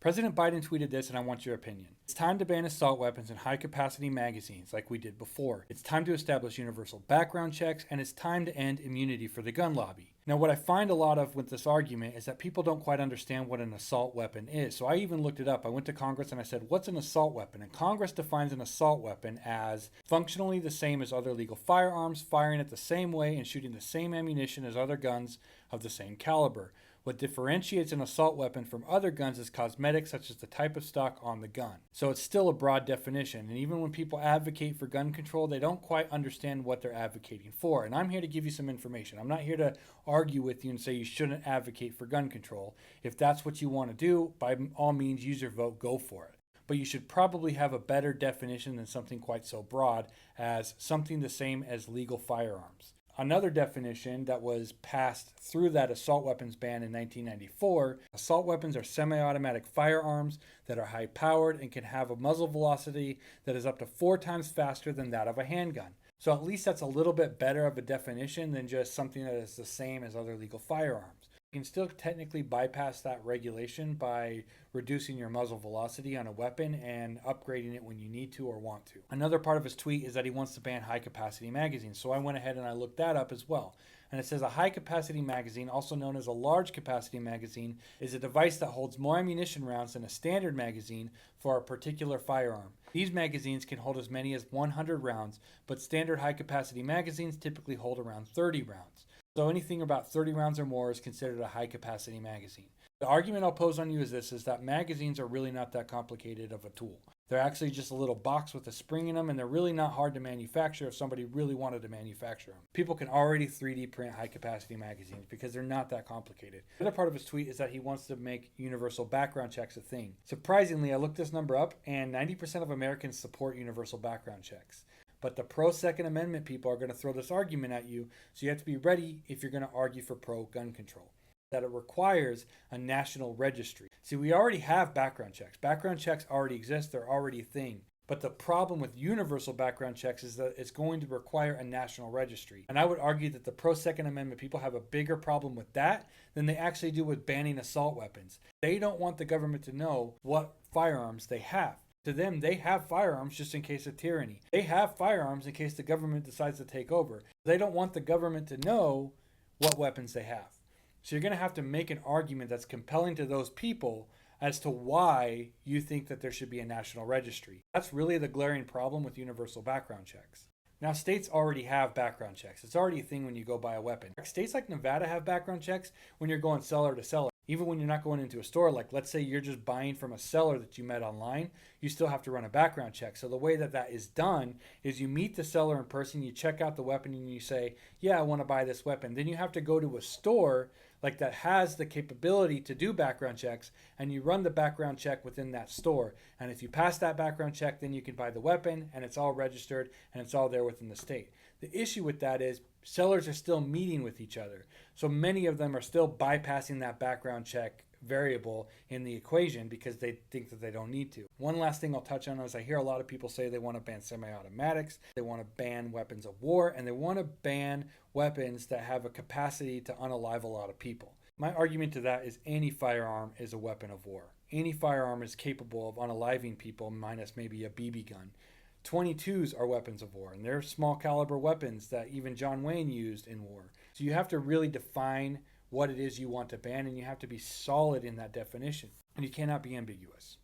President Biden tweeted this, and I want your opinion. It's time to ban assault weapons and high-capacity magazines like we did before. It's time to establish universal background checks, and it's time to end immunity for the gun lobby. Now, what I find a lot of with this argument is that people don't quite understand what an assault weapon is. So I even looked it up. I went to Congress and I said, what's an assault weapon? And Congress defines an assault weapon as functionally the same as other legal firearms, firing it the same way and shooting the same ammunition as other guns of the same caliber. What differentiates an assault weapon from other guns is cosmetics, such as the type of stock on the gun. So it's still a broad definition, and even when people advocate for gun control, they don't quite understand what they're advocating for. And I'm here to give you some information. I'm not here to argue with you and say you shouldn't advocate for gun control. If that's what you want to do, by all means, use your vote, go for it. But you should probably have a better definition than something quite so broad as something the same as legal firearms. Another definition that was passed through that assault weapons ban in 1994, assault weapons are semi-automatic firearms that are high-powered and can have a muzzle velocity that is up to 4 times faster than that of a handgun. So at least that's a little bit better of a definition than just something that is the same as other legal firearms. You can still technically bypass that regulation by reducing your muzzle velocity on a weapon and upgrading it when you need to or want to. Another part of his tweet is that he wants to ban high-capacity magazines, so I went ahead and I looked that up as well. And it says a high-capacity magazine, also known as a large-capacity magazine, is a device that holds more ammunition rounds than a standard magazine for a particular firearm. These magazines can hold as many as 100 rounds, but standard high-capacity magazines typically hold around 30 rounds. So anything about 30 rounds or more is considered a high-capacity magazine. The argument I'll pose on you is this, is that magazines are really not that complicated of a tool. They're actually just a little box with a spring in them, and they're really not hard to manufacture if somebody really wanted to manufacture them. People can already 3D print high-capacity magazines because they're not that complicated. The other part of his tweet is that he wants to make universal background checks a thing. Surprisingly, I looked this number up, and 90% of Americans support universal background checks. But the pro-Second Amendment people are going to throw this argument at you, so you have to be ready if you're going to argue for pro-gun control. That it requires a national registry. See, we already have background checks. Background checks already exist, they're already a thing. But the problem with universal background checks is that it's going to require a national registry. And I would argue that the pro-Second Amendment people have a bigger problem with that than they actually do with banning assault weapons. They don't want the government to know what firearms they have. To them, they have firearms just in case of tyranny. They have firearms in case the government decides to take over. They don't want the government to know what weapons they have. So you're going to have to make an argument that's compelling to those people as to why you think that there should be a national registry. That's really the glaring problem with universal background checks. Now, states already have background checks. It's already a thing when you go buy a weapon. States like Nevada have background checks when you're going seller to seller. Even when you're not going into a store, like let's say you're just buying from a seller that you met online, you still have to run a background check. So the way that that is done is you meet the seller in person, you check out the weapon and you say, yeah, I want to buy this weapon. Then you have to go to a store like that has the capability to do background checks, and you run the background check within that store. And if you pass that background check, then you can buy the weapon and it's all registered and it's all there within the state. The issue with that is sellers are still meeting with each other. So many of them are still bypassing that background check variable in the equation because they think that they don't need to. One last thing I'll touch on is I hear a lot of people say they want to ban semi-automatics, they want to ban weapons of war, and they want to ban weapons that have a capacity to unalive a lot of people. My argument to that is any firearm is a weapon of war. Any firearm is capable of unaliving people minus maybe a BB gun. 22s are weapons of war, and they're small caliber weapons that even John Wayne used in war. So you have to really define what it is you want to ban, and you have to be solid in that definition, and you cannot be ambiguous.